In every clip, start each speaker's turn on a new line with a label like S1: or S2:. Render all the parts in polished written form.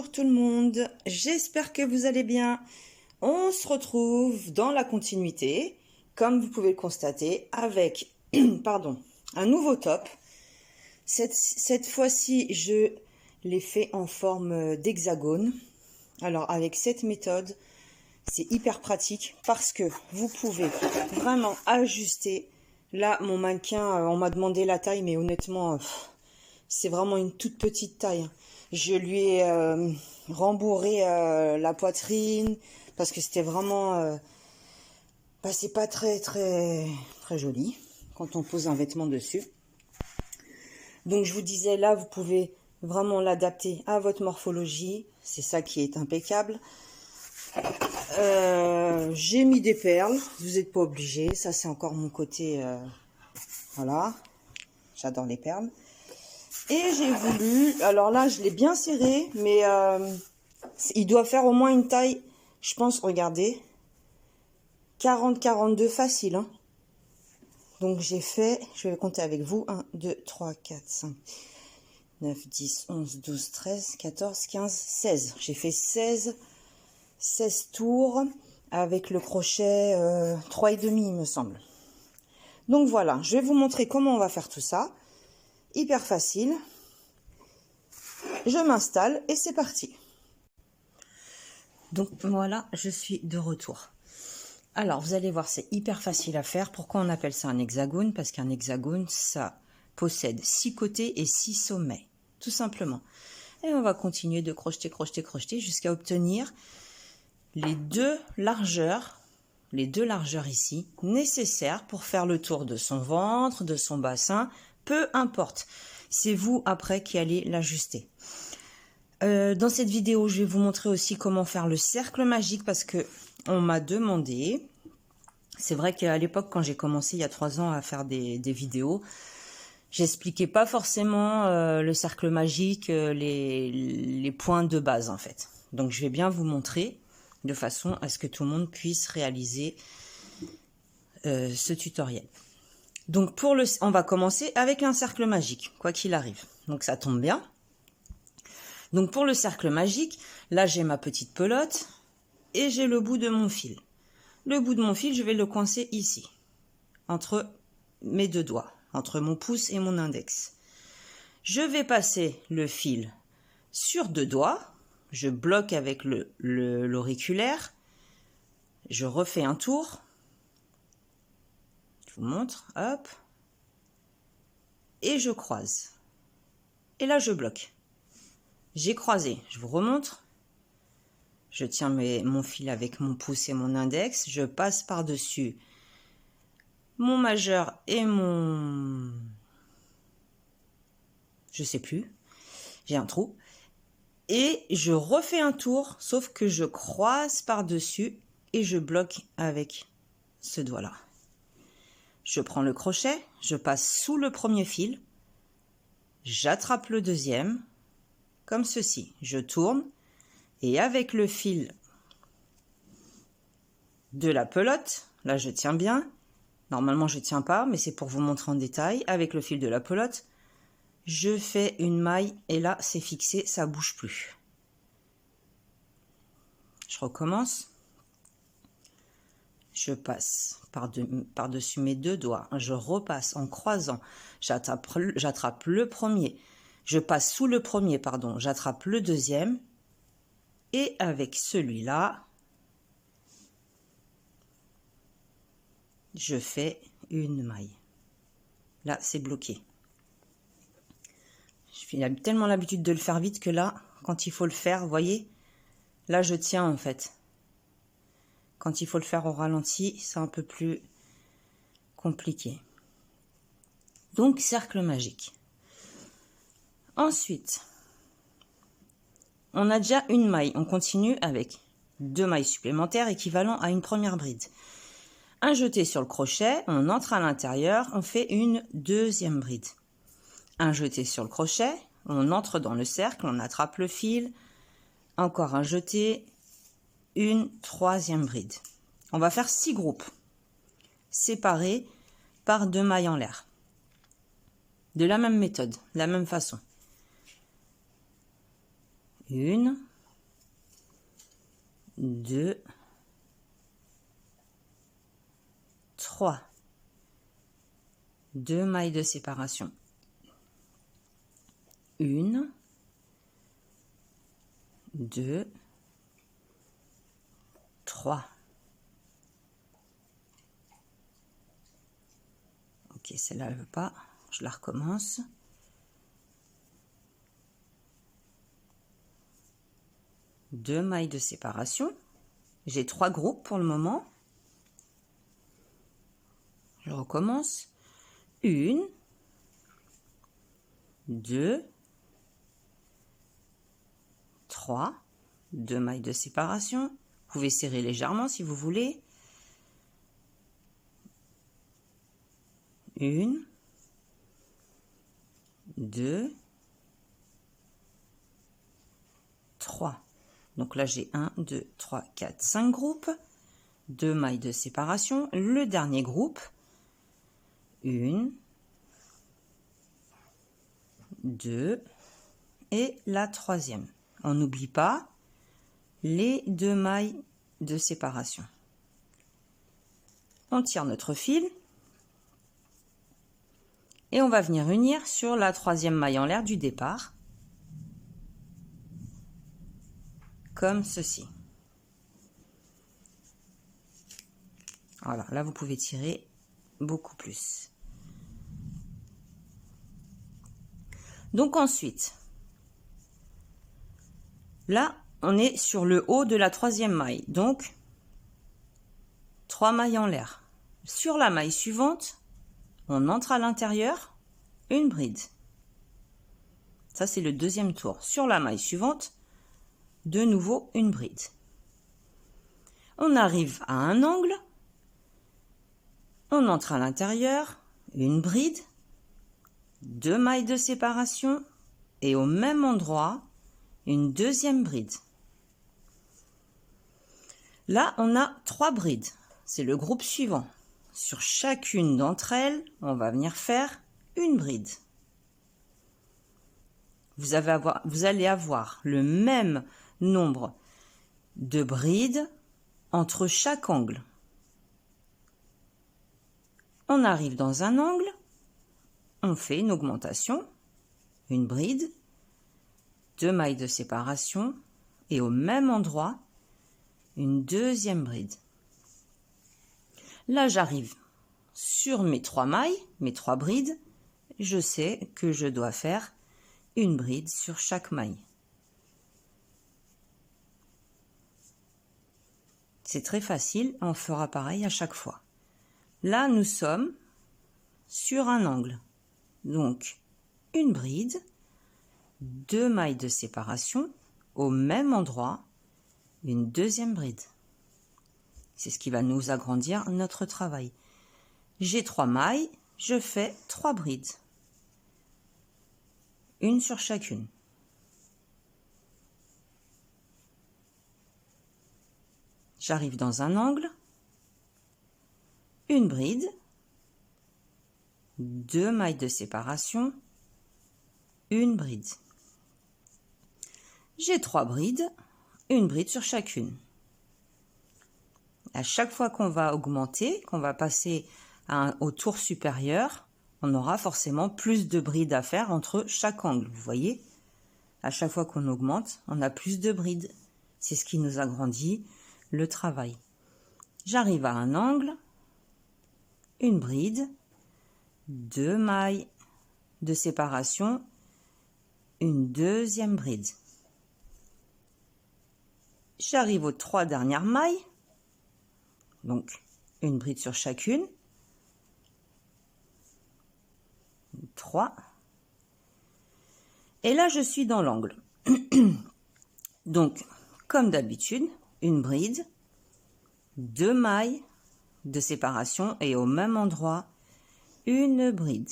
S1: Bonjour tout le monde, j'espère que vous allez bien. On se retrouve dans la continuité, comme vous pouvez le constater, avec pardon, un nouveau top. Cette fois-ci, je l'ai fait en forme d'hexagone. Alors avec cette méthode, c'est hyper pratique parce que vous pouvez vraiment ajuster. Là, mon mannequin, on m'a demandé la taille, mais honnêtement, c'est vraiment une toute petite taille. Je lui ai rembourré la poitrine parce que c'était vraiment... c'est pas très joli quand on pose un vêtement dessus. Donc je vous disais, là, vous pouvez vraiment l'adapter à votre morphologie. C'est ça qui est impeccable. J'ai mis des perles. Vous n'êtes pas obligé. Ça, c'est encore mon côté... voilà. J'adore les perles. Et j'ai voulu, alors là je l'ai bien serré, mais il doit faire au moins une taille, je pense, regardez, 40-42 facile. Hein. Donc j'ai fait, je vais compter avec vous, 1, 2, 3, 4, 5, 9, 10, 11, 12, 13, 14, 15, 16. J'ai fait 16 tours avec le crochet 3,5 il me semble. Donc voilà, je vais vous montrer comment on va faire tout ça. Hyper facile. Je m'installe et c'est parti. Donc voilà, je suis de retour. Alors vous allez voir, c'est hyper facile à faire. Pourquoi on appelle ça un hexagone? Parce qu'un hexagone, ça possède 6 côtés et 6 sommets, tout simplement. Et on va continuer de crocheter, crocheter, crocheter jusqu'à obtenir les deux largeurs ici, nécessaires pour faire le tour de son ventre, de son bassin, peu importe. C'est vous après qui allez l'ajuster. Dans cette vidéo, je vais vous montrer aussi comment faire le cercle magique parce que on m'a demandé. C'est vrai qu'à l'époque, quand j'ai commencé il y a 3 ans à faire des vidéos, j'expliquais pas forcément le cercle magique, les points de base en fait. Donc je vais bien vous montrer de façon à ce que tout le monde puisse réaliser ce tutoriel. Donc on va commencer avec un cercle magique, quoi qu'il arrive. Donc ça tombe bien. Donc pour le cercle magique, là j'ai ma petite pelote et j'ai le bout de mon fil. Le bout de mon fil, je vais le coincer ici, entre mes deux doigts, entre mon pouce et mon index. Je vais passer le fil sur 2 doigts, je bloque avec l'auriculaire, je refais un tour, je vous montre, hop, et je croise. Et là je bloque. J'ai croisé, je vous remontre. Je tiens mon fil avec mon pouce et mon index. Je passe par-dessus mon majeur et mon... je sais plus. J'ai un trou. Et je refais un tour, sauf que je croise par-dessus et je bloque avec ce doigt-là. Je prends le crochet, je passe sous le premier fil. J'attrape le deuxième, comme ceci. Je tourne. Et avec le fil de la pelote, là je tiens bien, normalement je tiens pas, mais c'est pour vous montrer en détail, avec le fil de la pelote, je fais une maille et là c'est fixé, ça bouge plus. Je recommence, je passe par-dessus mes 2 doigts, je repasse en croisant, j'attrape le premier, je passe sous le premier, pardon, j'attrape le deuxième, et avec celui-là, je fais une maille. Là, c'est bloqué. J'ai tellement l'habitude de le faire vite que là, quand il faut le faire, vous voyez, là, je tiens en fait. Quand il faut le faire au ralenti, c'est un peu plus compliqué. Donc, cercle magique. Ensuite, on a déjà une maille. On continue avec 2 mailles supplémentaires équivalent à une première bride. Un jeté sur le crochet, on entre à l'intérieur, on fait une deuxième bride. Un jeté sur le crochet, on entre dans le cercle, on attrape le fil, encore un jeté, une troisième bride. On va faire 6 groupes, séparés par 2 mailles en l'air. De la même méthode, de la même façon. 1, 2, 3, 2 mailles de séparation, 1, 2, 3. Ok, celle-là elle veut pas, je la recommence. Deux mailles de séparation. J'ai 3 groupes pour le moment. Je recommence. 1, 2, 3, 2 mailles de séparation. Vous pouvez serrer légèrement si vous voulez. 1, 2, 3. Donc là, j'ai 1, 2, 3, 4, 5 groupes. 2 mailles de séparation. Le dernier groupe. 1, 2 et la troisième. On n'oublie pas les 2 mailles de séparation. On tire notre fil et on va venir unir sur la troisième maille en l'air du départ, comme ceci. Voilà, là vous pouvez tirer beaucoup plus. Donc ensuite, là on est sur le haut de la troisième maille, donc 3 mailles en l'air. Sur la maille suivante, on entre à l'intérieur, une bride. Ça c'est le deuxième tour. Sur la maille suivante, de nouveau une bride. On arrive à un angle, on entre à l'intérieur, une bride, 2 mailles de séparation et au même endroit, une deuxième bride. Là, on a 3 brides. C'est le groupe suivant. Sur chacune d'entre elles, on va venir faire une bride. Vous allez avoir le même nombre de brides entre chaque angle. On arrive dans un angle, on fait une augmentation, une bride, 2 mailles de séparation et au même endroit, une deuxième bride. Là, j'arrive sur mes 3 mailles, mes 3 brides. Je sais que je dois faire une bride sur chaque maille. C'est très facile, on fera pareil à chaque fois. Là, nous sommes sur un angle. Donc, une bride, 2 mailles de séparation, au même endroit, une deuxième bride. C'est ce qui va nous agrandir notre travail. J'ai 3 mailles, je fais 3 brides. Une sur chacune. J'arrive dans un angle, une bride, 2 mailles de séparation, une bride. J'ai 3 brides, une bride sur chacune. À chaque fois qu'on va augmenter, qu'on va passer au tour supérieur, on aura forcément plus de brides à faire entre chaque angle. Vous voyez, à chaque fois qu'on augmente, on a plus de brides. C'est ce qui nous agrandit le travail. J'arrive à un angle, une bride, 2 mailles de séparation, une deuxième bride. J'arrive aux 3 dernières mailles, donc une bride sur chacune, 3, et là je suis dans l'angle. Donc comme d'habitude, une bride, 2 mailles de séparation et au même endroit une bride.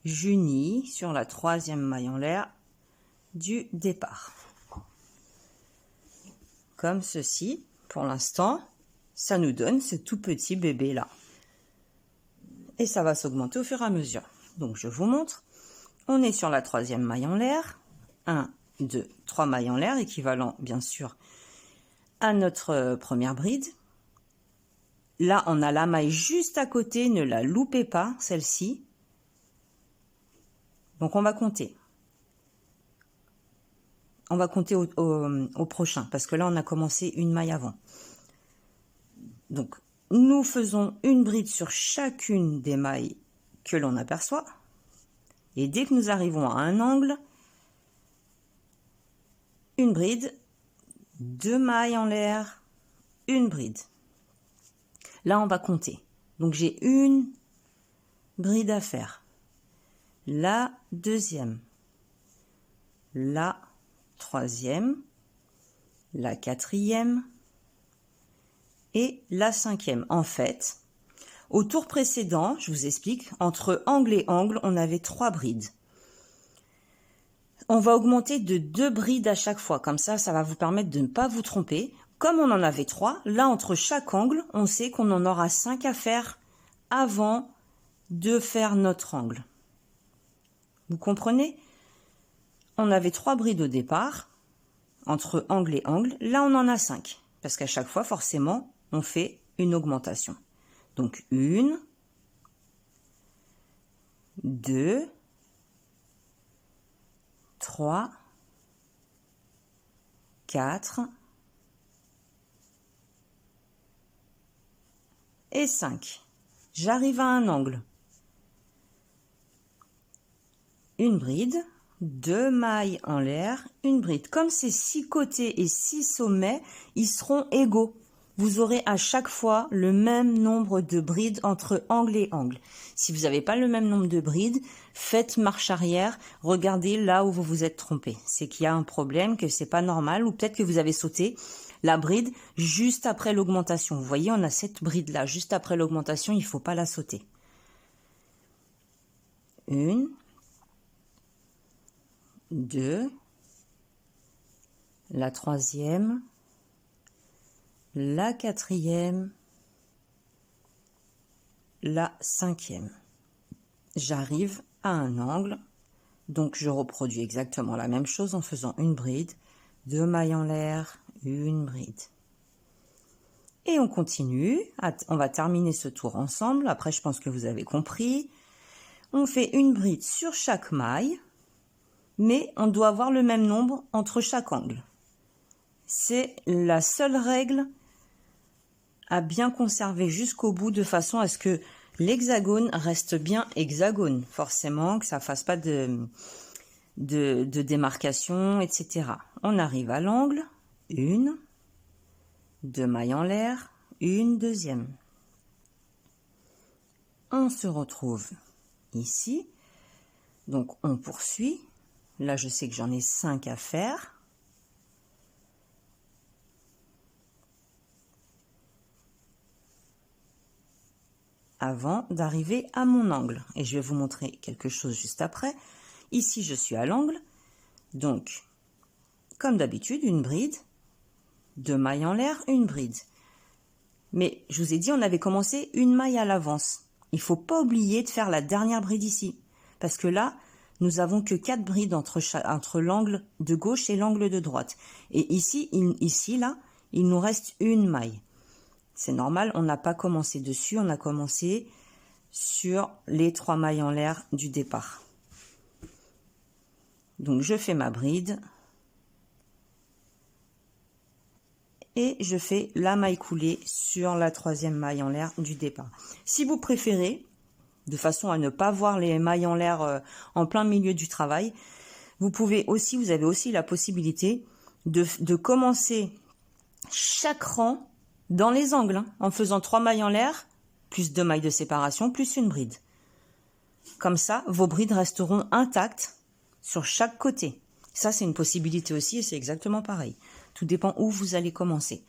S1: J'unis sur la 3e maille en l'air du départ. Comme ceci. Pour l'instant, ça nous donne ce tout petit bébé là. Et ça va s'augmenter au fur et à mesure. Donc je vous montre. On est sur la 3e maille en l'air. 1, 2, 3 mailles en l'air, équivalent bien sûr à notre première bride. Là, on a la maille juste à côté, ne la loupez pas, celle-ci. Donc, on va compter. On va compter au prochain, parce que là, on a commencé une maille avant. Donc, nous faisons une bride sur chacune des mailles que l'on aperçoit. Et dès que nous arrivons à un angle, une bride, 2 mailles en l'air, une bride. Là, on va compter. Donc, j'ai une bride à faire. La deuxième, la troisième, la quatrième et la cinquième. En fait, au tour précédent, je vous explique, entre angle et angle, on avait 3 brides. On va augmenter de 2 brides à chaque fois. Comme ça, ça va vous permettre de ne pas vous tromper. Comme on en avait 3, là, entre chaque angle, on sait qu'on en aura 5 à faire avant de faire notre angle. Vous comprenez? On avait 3 brides au départ, entre angle et angle. Là, on en a 5, parce qu'à chaque fois, forcément, on fait une augmentation. Donc, 1, 2, 3, 4 et 5. J'arrive à un angle. Une bride, 2 mailles en l'air, une bride. Comme ces 6 côtés et 6 sommets, ils seront égaux. Vous aurez à chaque fois le même nombre de brides entre angle et angle. Si vous n'avez pas le même nombre de brides, faites marche arrière, regardez là où vous vous êtes trompé. C'est qu'il y a un problème, que c'est pas normal, ou peut-être que vous avez sauté la bride juste après l'augmentation. Vous voyez, on a cette bride là, juste après l'augmentation, il ne faut pas la sauter. 1, 2, la troisième, la quatrième, la cinquième. J'arrive à un angle, donc je reproduis exactement la même chose en faisant une bride, 2 mailles en l'air, une bride. Et on continue, on va terminer ce tour ensemble, après je pense que vous avez compris. On fait une bride sur chaque maille, mais on doit avoir le même nombre entre chaque angle. C'est la seule règle à bien conserver jusqu'au bout, de façon à ce que l'hexagone reste bien hexagone, forcément, que ça ne fasse pas de démarcation, etc. On arrive à l'angle, 1, 2 mailles en l'air, une deuxième. On se retrouve ici, donc on poursuit. Là, je sais que j'en ai 5 à faire. Avant d'arriver à mon angle. Et je vais vous montrer quelque chose juste après. Ici, je suis à l'angle. Donc, comme d'habitude, une bride, 2 mailles en l'air, une bride. Mais je vous ai dit, on avait commencé une maille à l'avance. Il ne faut pas oublier de faire la dernière bride ici. Parce que là, nous avons que 4 brides entre l'angle de gauche et l'angle de droite. Et ici, là, il nous reste une maille. C'est normal, on n'a pas commencé dessus, on a commencé sur les 3 mailles en l'air du départ. Donc, je fais ma bride. Et je fais la maille coulée sur la 3e maille en l'air du départ. Si vous préférez, de façon à ne pas voir les mailles en l'air en plein milieu du travail, vous avez aussi la possibilité de commencer chaque rang dans les angles, en faisant 3 mailles en l'air, plus 2 mailles de séparation, plus une bride. Comme ça, vos brides resteront intactes sur chaque côté. Ça, c'est une possibilité aussi et c'est exactement pareil. Tout dépend où vous allez commencer.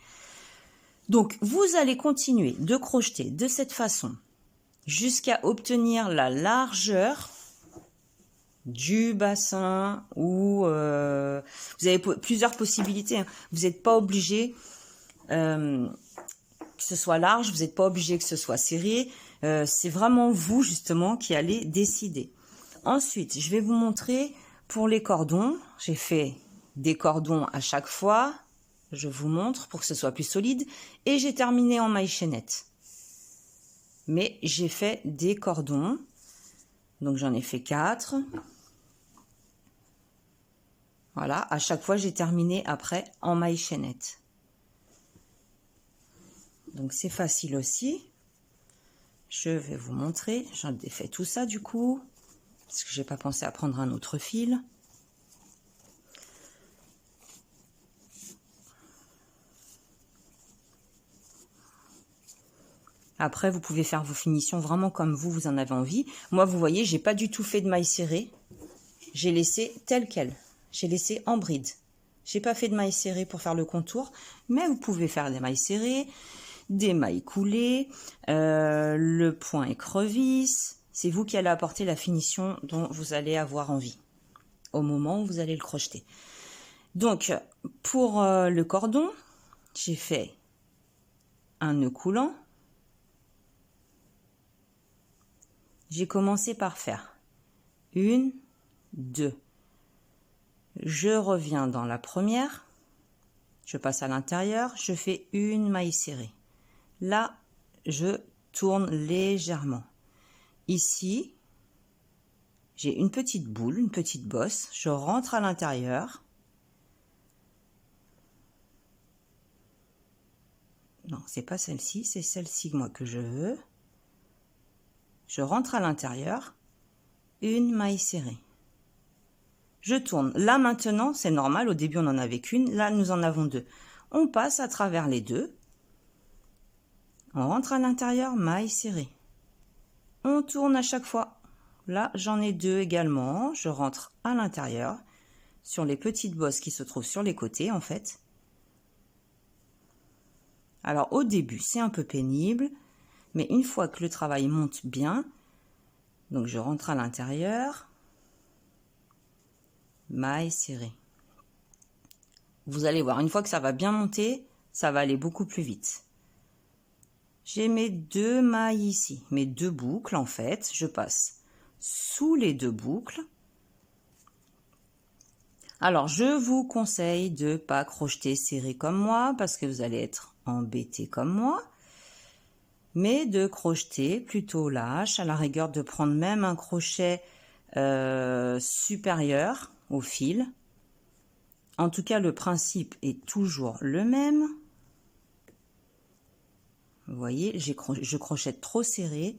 S1: Donc, vous allez continuer de crocheter de cette façon jusqu'à obtenir la largeur du bassin ou vous avez plusieurs possibilités. Hein. Vous n'êtes pas obligé que ce soit large, vous n'êtes pas obligé que ce soit serré. C'est vraiment vous, justement, qui allez décider. Ensuite, je vais vous montrer pour les cordons. J'ai fait des cordons à chaque fois. Je vous montre pour que ce soit plus solide. Et j'ai terminé en maille chaînette. Mais j'ai fait des cordons. Donc j'en ai fait 4. Voilà, à chaque fois j'ai terminé après en maille chaînette. Donc c'est facile aussi. Je vais vous montrer. J'en ai fait tout ça du coup. Parce que j'ai pas pensé à prendre un autre fil. Après, vous pouvez faire vos finitions vraiment comme vous en avez envie. Moi, vous voyez, j'ai pas du tout fait de mailles serrées. J'ai laissé tel quel. J'ai laissé en bride. J'ai pas fait de mailles serrées pour faire le contour, mais vous pouvez faire des mailles serrées, des mailles coulées, le point écrevisse. C'est vous qui allez apporter la finition dont vous allez avoir envie au moment où vous allez le crocheter. Donc, pour le cordon, j'ai fait un nœud coulant. J'ai commencé par faire 1, 2. Je reviens dans la première. Je passe à l'intérieur. Je fais une maille serrée. Là, je tourne légèrement. Ici, j'ai une petite boule, une petite bosse. Je rentre à l'intérieur. Non, c'est pas celle-ci, c'est celle-ci moi que je veux. Je rentre à l'intérieur, une maille serrée. Je tourne. Là maintenant, c'est normal, au début on n'en avait qu'une, là nous en avons 2. On passe à travers les 2. On rentre à l'intérieur, maille serrée. On tourne à chaque fois. Là j'en ai 2 également. Je rentre à l'intérieur, sur les petites bosses qui se trouvent sur les côtés en fait. Alors au début c'est un peu pénible. Mais une fois que le travail monte bien, donc je rentre à l'intérieur, maille serrée. Vous allez voir, une fois que ça va bien monter, ça va aller beaucoup plus vite. J'ai mes 2 mailles ici, mes 2 boucles en fait. Je passe sous les 2 boucles. Alors je vous conseille de ne pas crocheter serré comme moi parce que vous allez être embêté comme moi. Mais de crocheter plutôt lâche, à la rigueur de prendre même un crochet supérieur au fil. En tout cas, le principe est toujours le même. Vous voyez, je crochette trop serré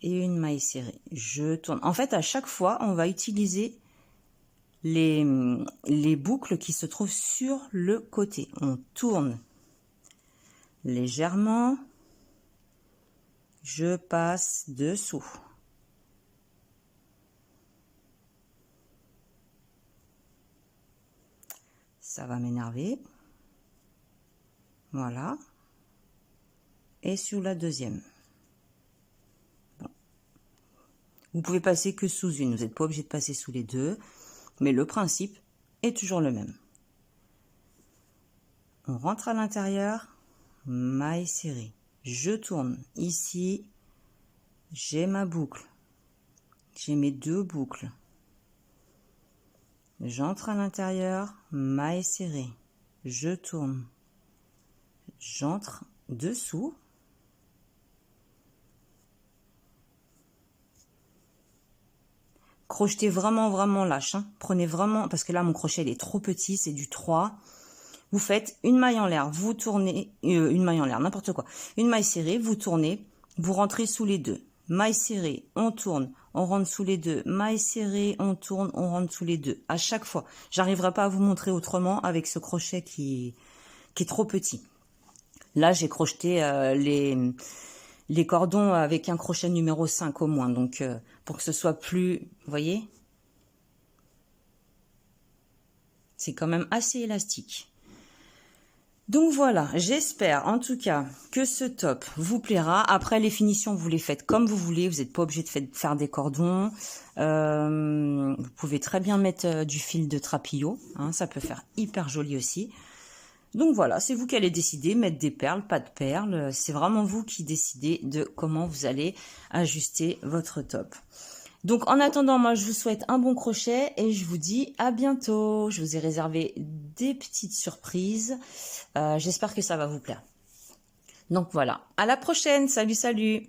S1: et une maille serrée. Je tourne. En fait, à chaque fois, on va utiliser les boucles qui se trouvent sur le côté. On tourne légèrement. Je passe dessous. Ça va m'énerver. Voilà. Et sur la deuxième. Bon. Vous pouvez passer que sous une. Vous n'êtes pas obligé de passer sous les 2. Mais le principe est toujours le même. On rentre à l'intérieur. Maille serrée. Je tourne. Ici, j'ai ma boucle. J'ai mes 2 boucles. J'entre à l'intérieur, maille serrée. Je tourne. J'entre dessous. Crochetez vraiment lâche. Hein. Prenez vraiment, parce que là mon crochet il est trop petit, c'est du 3. Vous faites une maille en l'air, vous tournez, une maille en l'air, n'importe quoi. Une maille serrée, vous tournez, vous rentrez sous les 2. Maille serrée, on tourne, on rentre sous les 2. Maille serrée, on tourne, on rentre sous les 2. À chaque fois. J'arriverai pas à vous montrer autrement avec ce crochet qui est trop petit. Là, j'ai crocheté les cordons avec un crochet numéro 5 au moins. Donc, pour que ce soit plus... Vous voyez? C'est quand même assez élastique. Donc voilà, j'espère en tout cas que ce top vous plaira. Après les finitions, vous les faites comme vous voulez. Vous n'êtes pas obligé de faire des cordons. Vous pouvez très bien mettre du fil de trapillo. Hein, ça peut faire hyper joli aussi. Donc voilà, c'est vous qui allez décider, mettre des perles, pas de perles. C'est vraiment vous qui décidez de comment vous allez ajuster votre top. Donc en attendant, moi je vous souhaite un bon crochet et je vous dis à bientôt. Je vous ai réservé des petites surprises. J'espère que ça va vous plaire. Donc voilà, à la prochaine, salut, salut!